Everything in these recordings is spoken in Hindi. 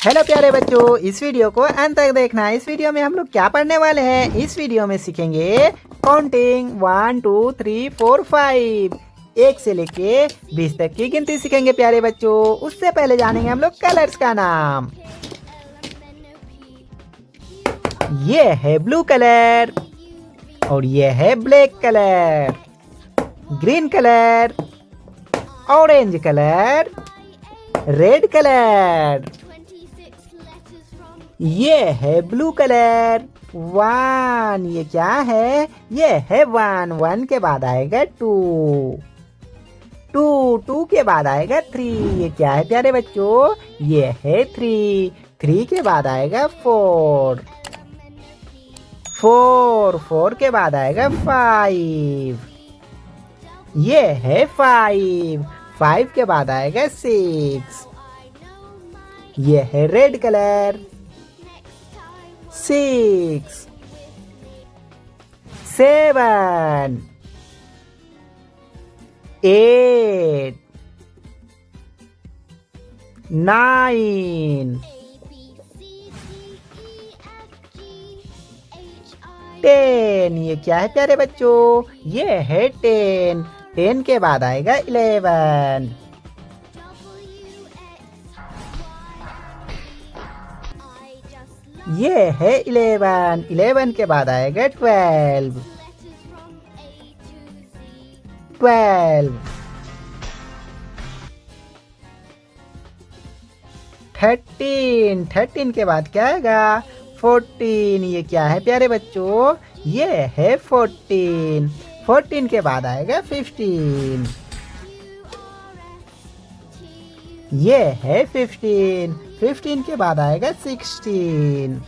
हेलो प्यारे बच्चों, इस वीडियो को अंत तक देखना। इस वीडियो में हम लोग क्या पढ़ने वाले हैं? इस वीडियो में सीखेंगे काउंटिंग 1 2 3 4 5 1 से लेके 20 तक की गिनती सीखेंगे प्यारे बच्चों। उससे पहले जानेंगे हम लोग कलर्स का नाम। ये है ब्लू कलर और ये है black colour, green colour, orange colour, red colour. ये है ब्लू कलर। 1, ये क्या है? ये है 1। 1 के बाद आएगा 2। 2 के बाद आएगा 3। ये क्या है प्यारे बच्चों? ये है 3। 3 के बाद आएगा 4। 4 के बाद आएगा 5। ये है 5। 5 के बाद आएगा 6। ये है रेड कलर। 6 7 8 9 10। ये क्या है प्यारे बच्चों? ये है 10। 10 के बाद आएगा 11। ये है 11। 11 के बाद आएगा 12। 12 13। 13 के बाद क्या आएगा? 14। ये क्या है प्यारे बच्चों? ये है 14। 14 के बाद आएगा 15। ये है 15। 15 के बाद आएगा 16।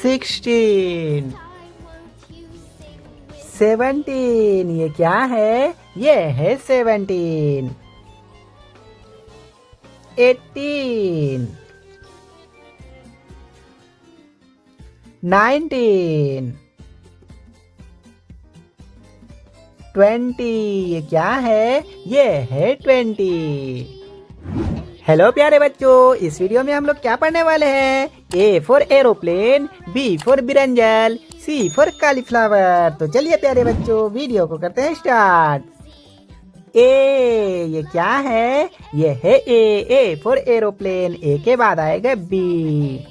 16 17। ये क्या है? ये है 17। 18 19 20। ये क्या है? ये है 20। हेलो प्यारे बच्चों, इस वीडियो में हम लोग क्या पढ़ने वाले हैं? A for aeroplane, B for brinjal, C for cauliflower. तो चलिए प्यारे बच्चों, वीडियो को करते हैं स्टार्ट। ए, ये क्या है? ये है ए फॉर एरोप्लेन। ए के बाद आएगा B.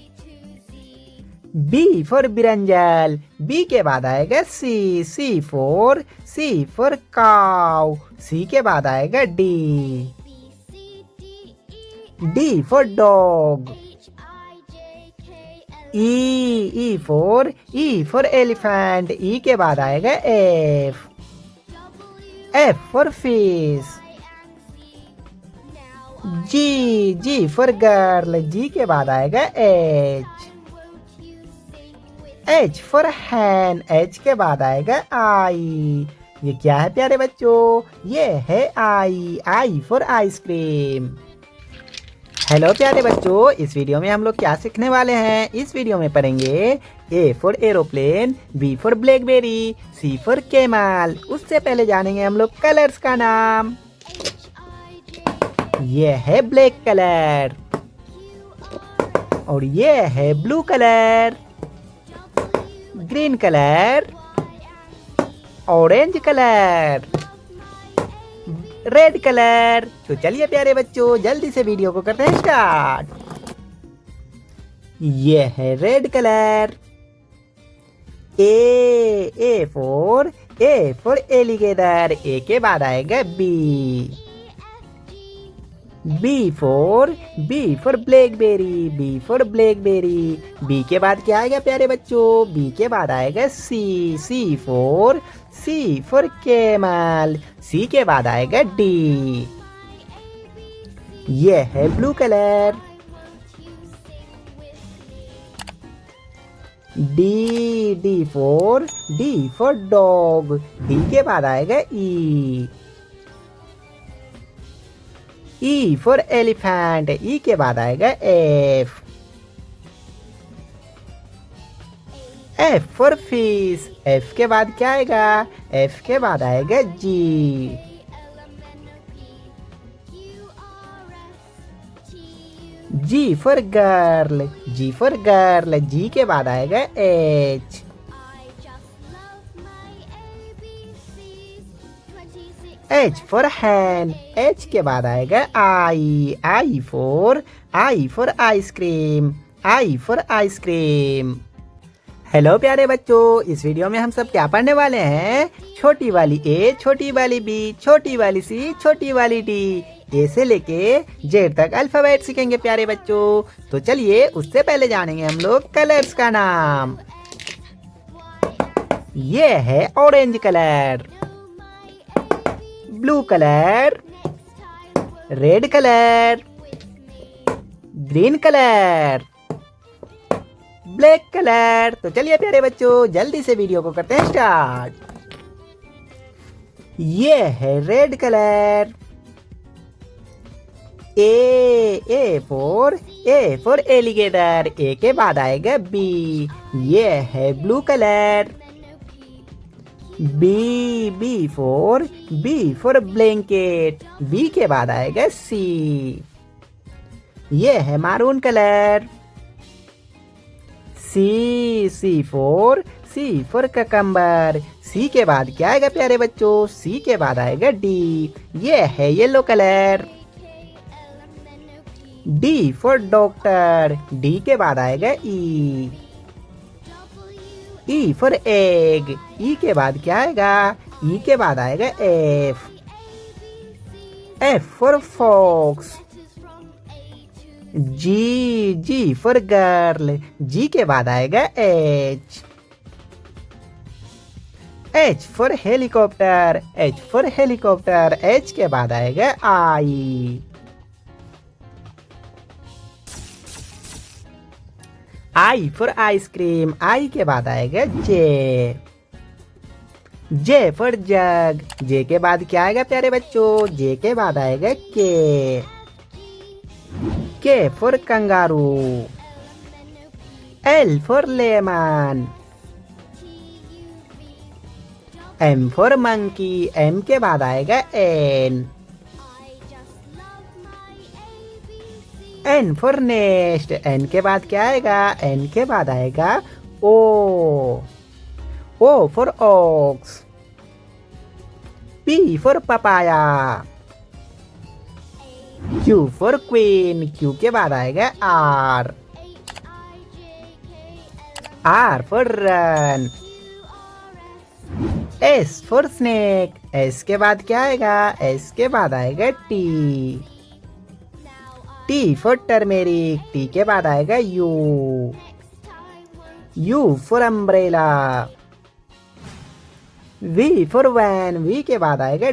B for brinjal. B के बाद आएगा सी। C for cow. सी के बाद आएगा D. D for dog. E for elephant. E के बाद आएगा F. F for fish. G for girl. G के बाद आएगा H. H for hen. H के बाद आएगा आई। ये क्या है प्यारे बच्चों? ये है आई। I for ice cream. हेलो प्यारे बच्चों, इस वीडियो में हम लोग क्या सीखने वाले हैं? इस वीडियो में पढ़ेंगे A for aeroplane, B for blackberry, C for camel. उससे पहले जानेंगे हम लोग कलर्स का नाम। ये है ब्लैक कलर और ये है blue colour, green colour, orange colour, red colour. तो चलिए प्यारे बच्चों, जल्दी से वीडियो को करते हैं स्टार्ट। ये है red colour. A for alligator. A के बाद आएगा B. B for blackberry. B for blackberry. B के बाद क्या आएगा प्यारे बच्चों? बी के बाद आएगा सी। C for camel. सी के बाद आएगा डी। ये है blue colour. D for dog. D के बाद आएगा ई। ई फॉर एलिफेंट। ई के बाद आएगा F. F for fish. F के बाद क्या आएगा? एफ के बाद आएगा जी। G for girl, G for girl, G के बाद आएगा H. H for hen, H के बाद आएगा I for ice cream, I for ice cream. Hello प्यारे बच्चों, इस वीडियो में हम सब क्या पढ़ने वाले हैं? छोटी वाली ए, छोटी वाली बी, छोटी वाली सी, छोटी वाली डी, ए से लेके जेड तक अल्फाबेट सीखेंगे प्यारे बच्चों। तो चलिए उससे पहले जानेंगे हम लोग कलर्स का नाम। ये है orange colour, blue colour, red colour, green colour, black colour. तो चलिए प्यारे बच्चों जल्दी से वीडियो को करते हैं स्टार्ट। ये है red colour, A for alligator, A के बाद आएगा बी। ये है blue colour, B for blanket, B के बाद आएगा सी। ये है maroon colour, C for cucumber, C के बाद क्या आएगा प्यारे बच्चों? सी के बाद आएगा डी। ये है yellow colour, D for doctor, D के बाद आएगा ई फॉर एग, ई के बाद क्या आएगा? ई के बाद आएगा F for fox, G for girl, G के बाद आएगा एच फॉर हेलीकॉप्टर, एच के बाद आएगा आई फॉर आइसक्रीम, आई के बाद आएगा जे फॉर जग, जे के बाद क्या आएगा प्यारे बच्चों? जे के बाद आएगा K for kangaroo, L for lemon, M for monkey, M के बाद आएगा एन फॉर नेस्ट, एन के बाद क्या आएगा? एन के बाद आएगा O for ox, P for papaya, Q for queen, Q के बाद आएगा R for run, S for snake, S के बाद क्या आएगा? एस के बाद आएगा टी फॉर टर्मेरिक, टी के बाद आएगा U for umbrella, V for van, V के बाद आएगा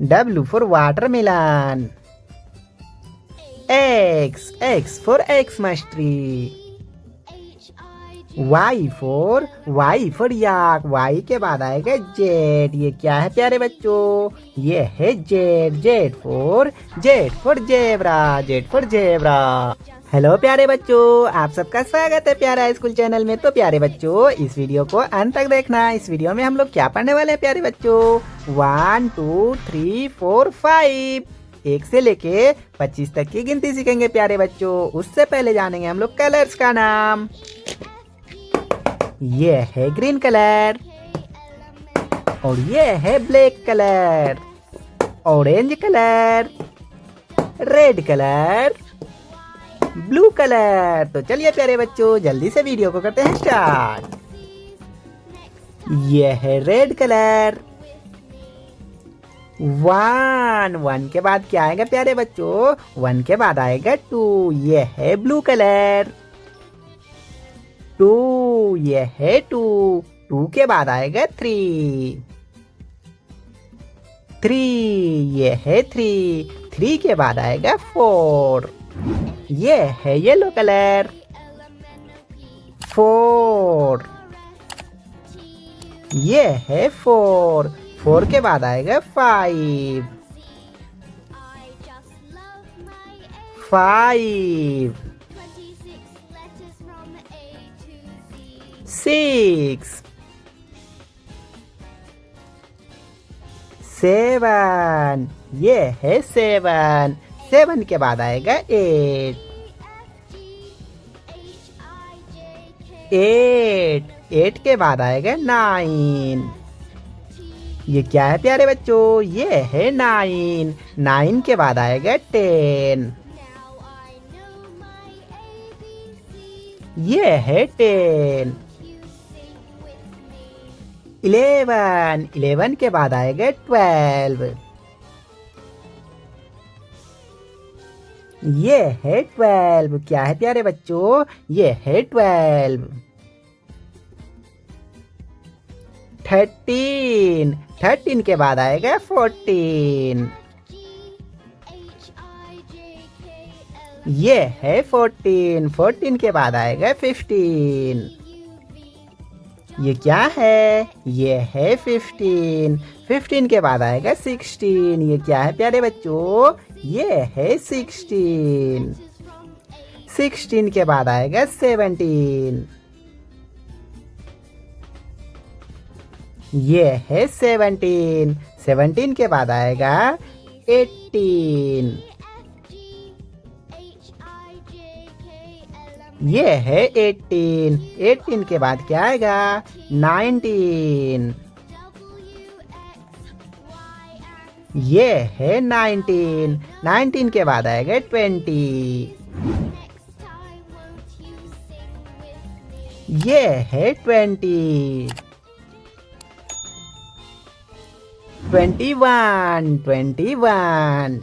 W for watermelon, X for Xmas tree, Y for yak, Y के बाद आएगा जेड। ये क्या है प्यारे बच्चों? ये है जेड फॉर जेब्रा, हेलो प्यारे बच्चों, आप सबका स्वागत है प्यारा स्कूल चैनल में। तो प्यारे बच्चों इस वीडियो को अंत तक देखना। इस वीडियो में हम लोग क्या पढ़ने वाले हैं प्यारे बच्चों? 1 2 3 4 5, 1 से लेके 25 तक की गिनती सीखेंगे प्यारे बच्चों। उससे पहले जानेंगे हम लोग कलर्स का नाम। ये है ग्रीन कलर, और ये है black colour, orange colour, red colour, blue colour. तो चलिए प्यारे बच्चों जल्दी से वीडियो को करते हैं स्टार्ट। ये है रेड कलर, 1 के बाद क्या आएगा प्यारे बच्चों? 1 के बाद आएगा 2। ये है ब्लू कलर, 2, ये है 2 के बाद आएगा 3, ये है 3 के बाद आएगा 4। ये है येलो कलर, 4, ये है 4 के बाद आएगा 5, 6, 7, ये है 7 7 के बाद आएगा 8, 8 के बाद आएगा 9। ये क्या है प्यारे बच्चों? ये है 9, 9 के बाद आएगा 10। ये है 10। 11, 11 के बाद आएगा 12। ये है 12। क्या है प्यारे बच्चों? ये है 12। 13, 13 के बाद आएगा 14। ये है 14, 14 के बाद आएगा 15। ये क्या है? ये है 15, 15 के बाद आएगा 16। ये क्या है प्यारे बच्चों? ये है 16, 16 के बाद आएगा 17। ये है 17, 17 के बाद आएगा 18। ये है 18, 18 के बाद क्या आएगा? 19। ये है 19, 19 के बाद आएगा 20। ये है 20, 21, 21,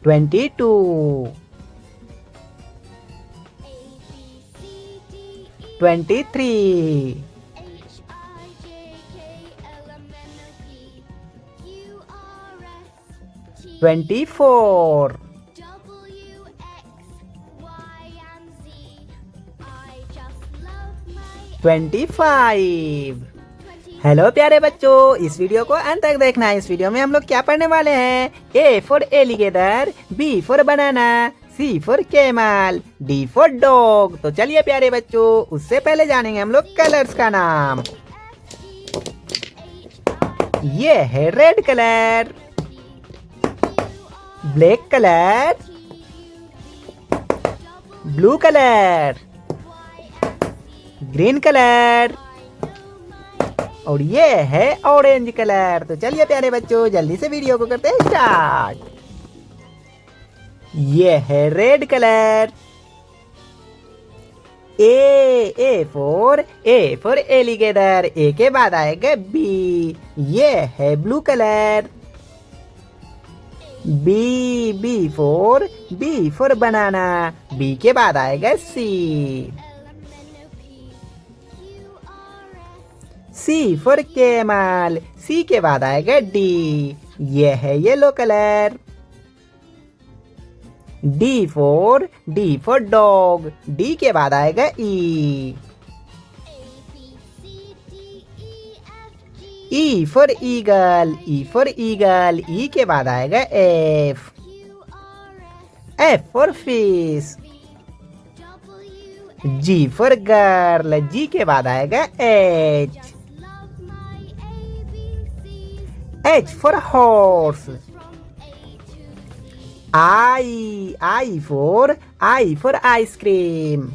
22, 23, 24, 25। हेलो प्यारे बच्चों, इस वीडियो को अंत तक देखना है। इस वीडियो में हम लोग क्या पढ़ने वाले हैं? A for alligator, B for banana, C for camel, D for dog. तो चलिए प्यारे बच्चों, उससे पहले जानेंगे हम लोग कलर्स का नाम। ये है red colour, black colour, blue colour, green colour और ये है ऑरेंज कलर। तो चलिए प्यारे बच्चों, जल्दी से वीडियो को करते हैं स्टार्ट। ये है red colour. A for alligator, A के बाद आएगा बी। ये है blue colour. B for banana, B के बाद आएगा सी। सी फॉर कैमल, सी के बाद आएगा डी। ये है yellow colour. D for dog, D के बाद आएगा ई। ई फॉर ईगल, ई के बाद आएगा F. F for fish. G for girl, G के बाद आएगा H. H for horse. I for ice cream.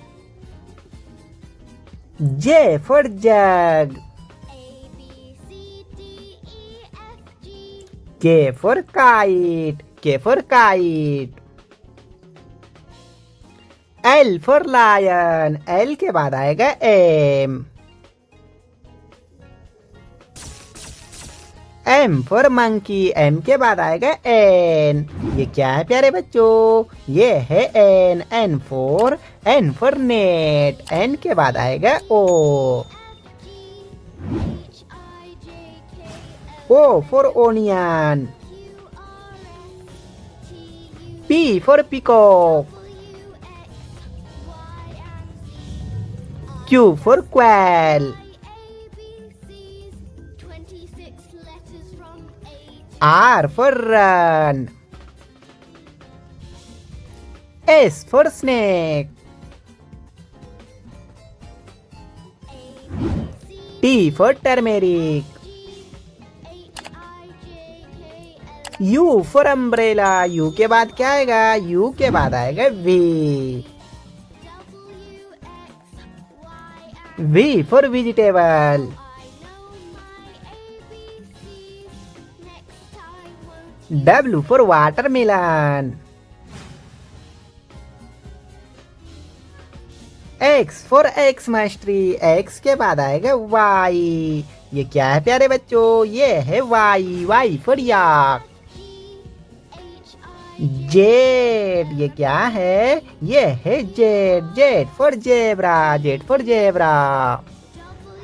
J for jug. K for kite. L for lion, L के बाद आएगा M। M for monkey, M के बाद आएगा N। ये क्या है प्यारे बच्चों? ये है N। N for net, N के बाद आएगा O। O for onion। P for peacock। Q for quail। R for run. S for snake. T for turmeric. U for umbrella, U के बाद क्या आएगा, यू के बाद आएगा V. V for vegetable. W for watermelon. X for Xmas tree, X के बाद आएगा वाई। ये क्या है प्यारे बच्चों, ये है Y, Y for yak. Z, ये क्या है, ये है Z, Z for zebra, Z for zebra.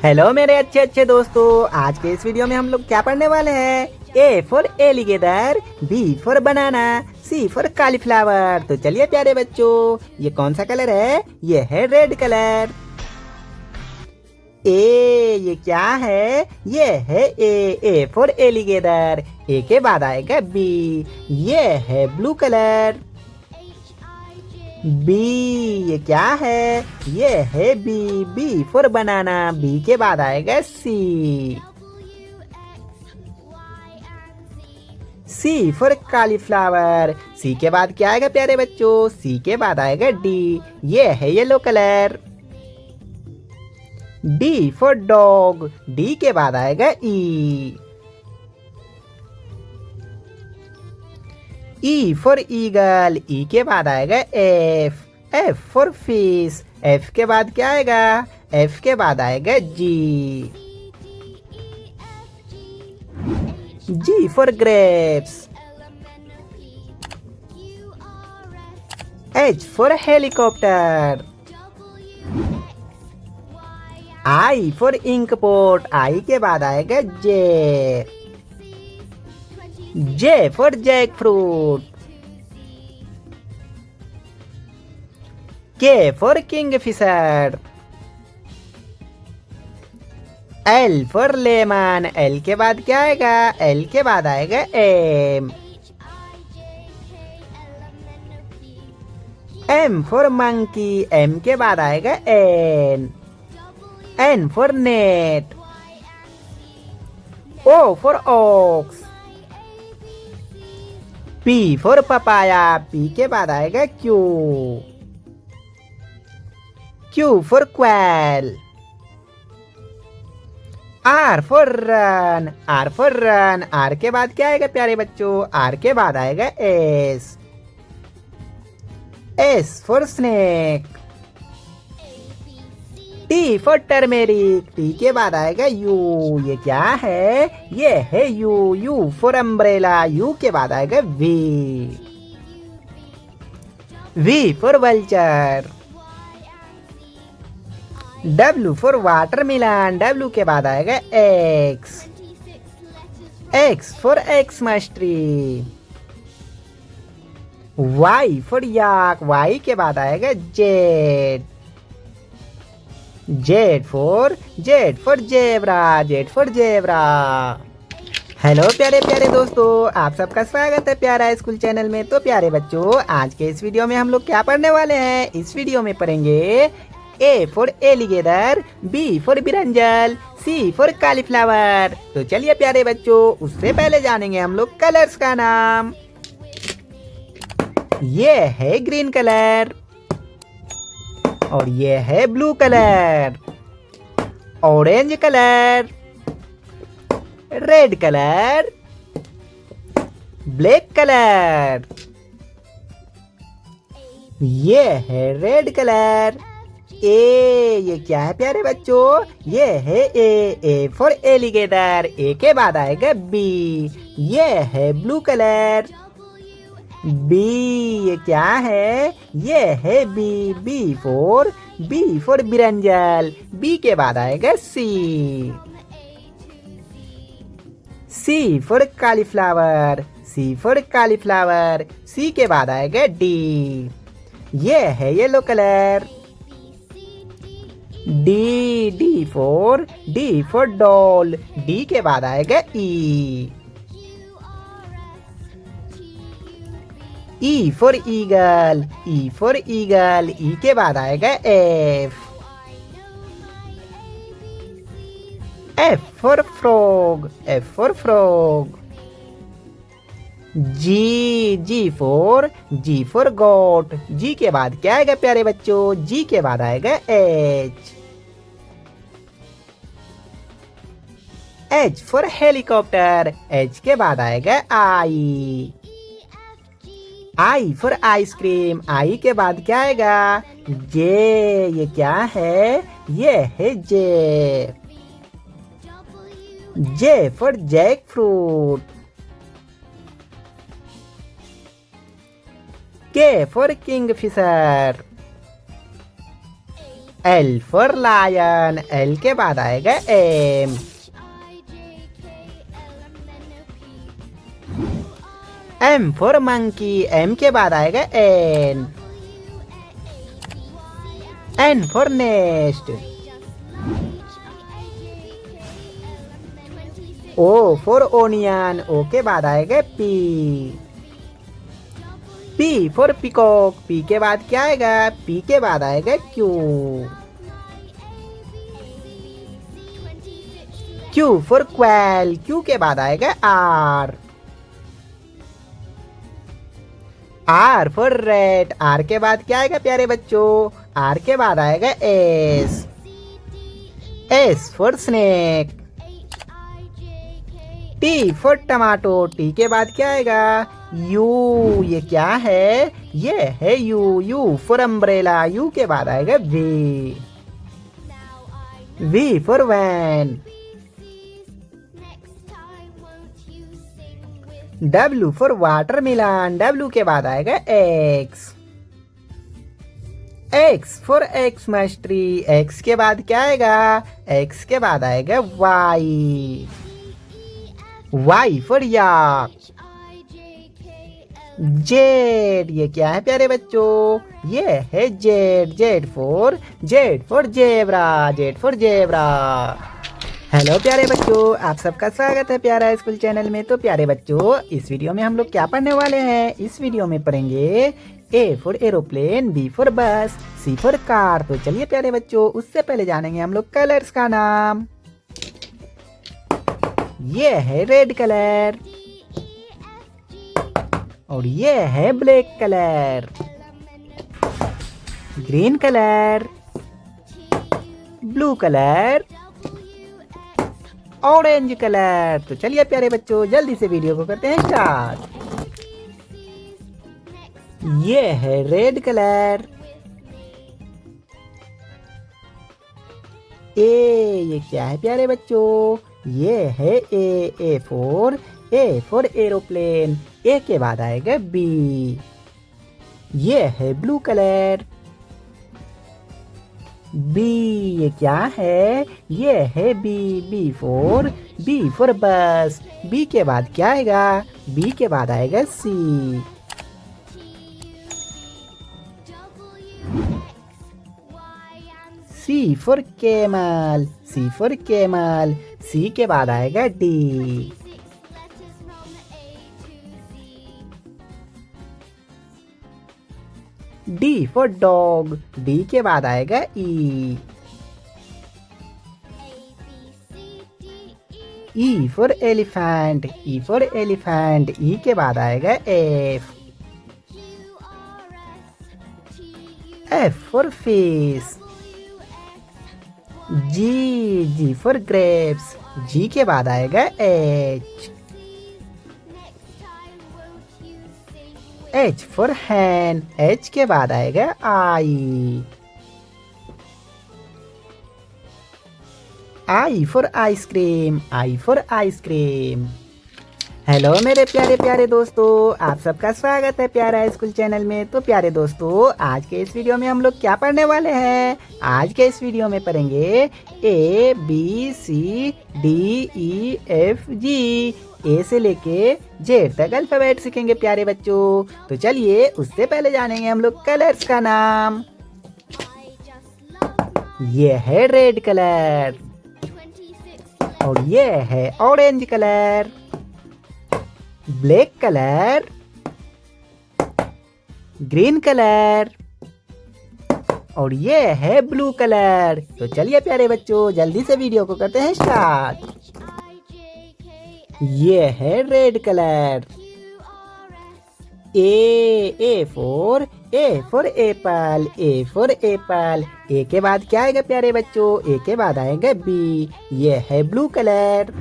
Hello मेरे अच्छे अच्छे दोस्तों, आज के इस वीडियो में हम लोग क्या पढ़ने वाले हैं। A for alligator, B for banana, C for cauliflower. तो चलिए प्यारे बच्चों, ये कौन सा कलर है, ये है रेड कलर। ए, ये क्या है, ये है ए फॉर एलिगेटर, ए के बाद आएगा बी, ये है ब्लू कलर। बी, ये क्या है, ये है B, B for banana, B के बाद आएगा C. C for cauliflower, C के बाद क्या आएगा प्यारे बच्चों, सी के बाद आएगा डी, ये है yellow colour. D for dog, D के बाद आएगा ई। ई फॉर ईगल, ई के बाद आएगा F, F for fish, F के बाद क्या आएगा, एफ के बाद आएगा G. G for grapes. H for helicopter. I for ink pot, I के बाद आएगा J, J for jackfruit. K for kingfisher. L for lemon, L के बाद क्या आएगा, एल के बाद आएगा M. M for monkey, M के बाद आएगा N. N for net. O for ox. P for papaya, P के बाद आएगा Q, Q for quail. R for run, R for run, R के बाद क्या आएगा प्यारे बच्चों, आर के बाद आएगा S. S for snake. T for turmeric, T के बाद आएगा यू, ये क्या है, ये है U, U for umbrella, U के बाद आएगा V. V for vulture. W for watermelon, W के बाद आएगा X. X for Xmas tree. Y for yak, Y के बाद आएगा Z. Z for zebra, Z for zebra. Hello प्यारे प्यारे दोस्तों, आप सबका स्वागत है प्यारा स्कूल चैनल में। तो प्यारे बच्चों, आज के इस वीडियो में हम लोग क्या पढ़ने वाले हैं। इस वीडियो में पढ़ेंगे A for alligator, B for brinjal, C for cauliflower. तो चलिए प्यारे बच्चों, उससे पहले जानेंगे हम लोग कलर्स का नाम। ये है ग्रीन कलर, और ये है blue colour, orange colour, red colour, black colour. ये है रेड कलर। ए, ये क्या है प्यारे बच्चों, ये है ए फॉर एलिगेटर, ए के बाद आएगा बी, ये है ब्लू कलर। बी, ये क्या है, ये है B, B for brinjal, B के बाद आएगा C. C for cauliflower, C for cauliflower, C के बाद आएगा डी, ये है yellow colour. D for doll, D के बाद आएगा ई। ई फॉर ईगल, ई के बाद आएगा F. F for frog, G for goat. G के बाद क्या आएगा प्यारे बच्चों? जी के बाद आएगा H. H for helicopter. H के बाद आएगा आई। I for ice cream. आई के बाद क्या आएगा? जे। ये क्या है? ये है J. J for jackfruit. K for kingfisher. L for lion. L के बाद आएगा M. M for monkey. M के बाद आएगा N. N for nest. O for onion. O के बाद आएगा P. P for peacock. P के बाद क्या आएगा? पी के बाद आएगा Q. Q for quail. Q के बाद आएगा R. R for red. R के बाद क्या आएगा प्यारे बच्चों? आर के बाद आएगा S. S for snake. T for tomato. T के बाद क्या आएगा? यू। ये क्या है? ये है U. U for umbrella. U के बाद आएगा V. V for van. W for watermelon. W के बाद आएगा X. X for Xmas tree. X के बाद क्या आएगा? एक्स के बाद आएगा Y. Y for yak. Z. ये क्या है प्यारे बच्चों? ये है Z. Z for zebra. Z for zebra. Hello प्यारे बच्चों, आप सबका स्वागत है प्यारा स्कूल चैनल में। तो प्यारे बच्चों, इस वीडियो में हम लोग क्या पढ़ने वाले हैं? इस वीडियो में पढ़ेंगे A for aeroplane, B for bus, C for car. तो चलिए प्यारे बच्चों, उससे पहले जानेंगे हम लोग कलर्स का नाम। ये है रेड कलर और ये है black colour. Green colour, blue colour, orange colour. तो चलिए प्यारे बच्चों, जल्दी से वीडियो को करते हैं स्टार्ट। ये है रेड कलर। ये क्या है प्यारे बच्चों? ये है ए फॉर एरोप्लेन। ए के बाद आएगा बी। ये है ब्लू कलर। बी। ये क्या है? ये है बी फॉर बस। बी के बाद क्या आएगा? बी के बाद आएगा सी। C for camel. सी के बाद आएगा D. D for dog. D के बाद आएगा ई। ई फॉर एलिफेंट। ई के बाद आएगा F. F for fish. G for grapes. G के बाद आएगा H. H for hen. H के बाद आएगा I. I for ice cream. Hello मेरे प्यारे प्यारे दोस्तों, आप सबका स्वागत है प्यारा स्कूल चैनल में। तो प्यारे दोस्तों, आज के इस वीडियो में हम लोग क्या पढ़ने वाले हैं? आज के इस वीडियो में पढ़ेंगे A B C D E F G. A से लेके जेड तक अल्फाबेट सीखेंगे प्यारे बच्चों। तो चलिए, उससे पहले जानेंगे हम लोग कलर्स का नाम। ये है रेड कलर और ये है orange colour. Black colour, green colour और ये है ब्लू कलर। तो चलिए प्यारे बच्चों, जल्दी से वीडियो को करते हैं स्टार्ट। ये है red colour. A for apple, A for apple. A के बाद क्या आएगा प्यारे बच्चों? ए के बाद आएगा बी, ये है blue colour.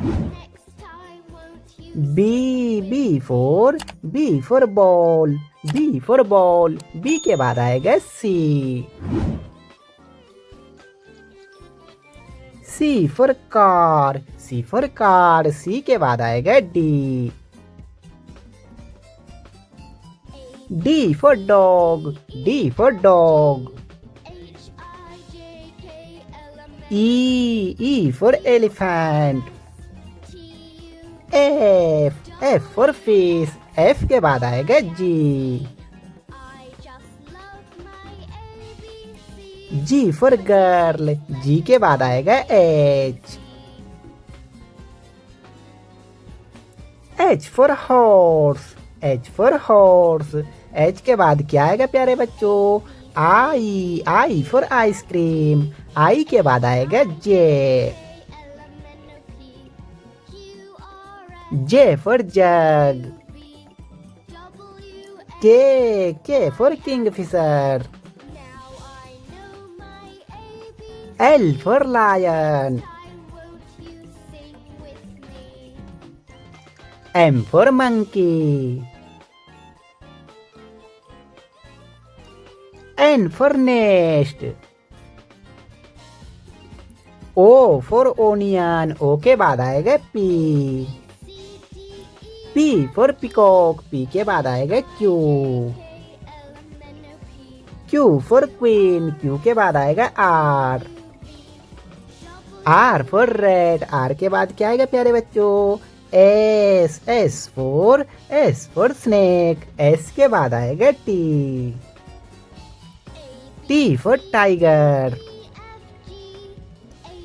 B for ball, B for ball. B के बाद आएगा C, C for car, C for car. C के बाद आएगा D, D for dog, D for dog. E for elephant. F for fish, F के बाद आएगा G, G for girl, G के बाद आएगा H, H for horse, H for horse. H के बाद क्या आएगा प्यारे बच्चों? आई फॉर आइसक्रीम, आई के बाद आएगा J, J for jug. K for kingfisher. L for lion, M for monkey, N for nest. O for onion, O के बाद आएगा P, P for peacock, P के बाद आएगा Q, Q for queen, Q के बाद आएगा R, R for red, R के बाद क्या आएगा प्यारे बच्चों? एस फॉर स्नेक, एस के बाद आएगा T, T for tiger.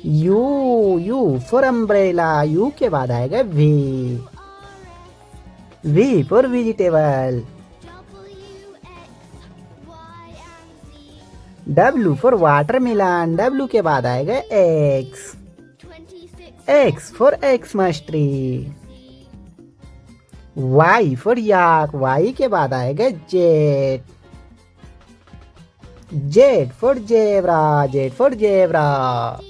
U for umbrella, U के बाद आएगा V, V for vegetable. W for watermelon, W के बाद आएगा X, X for Xmas tree. Y for yak, Y के बाद आएगा Z, Z for zebra, Z for zebra.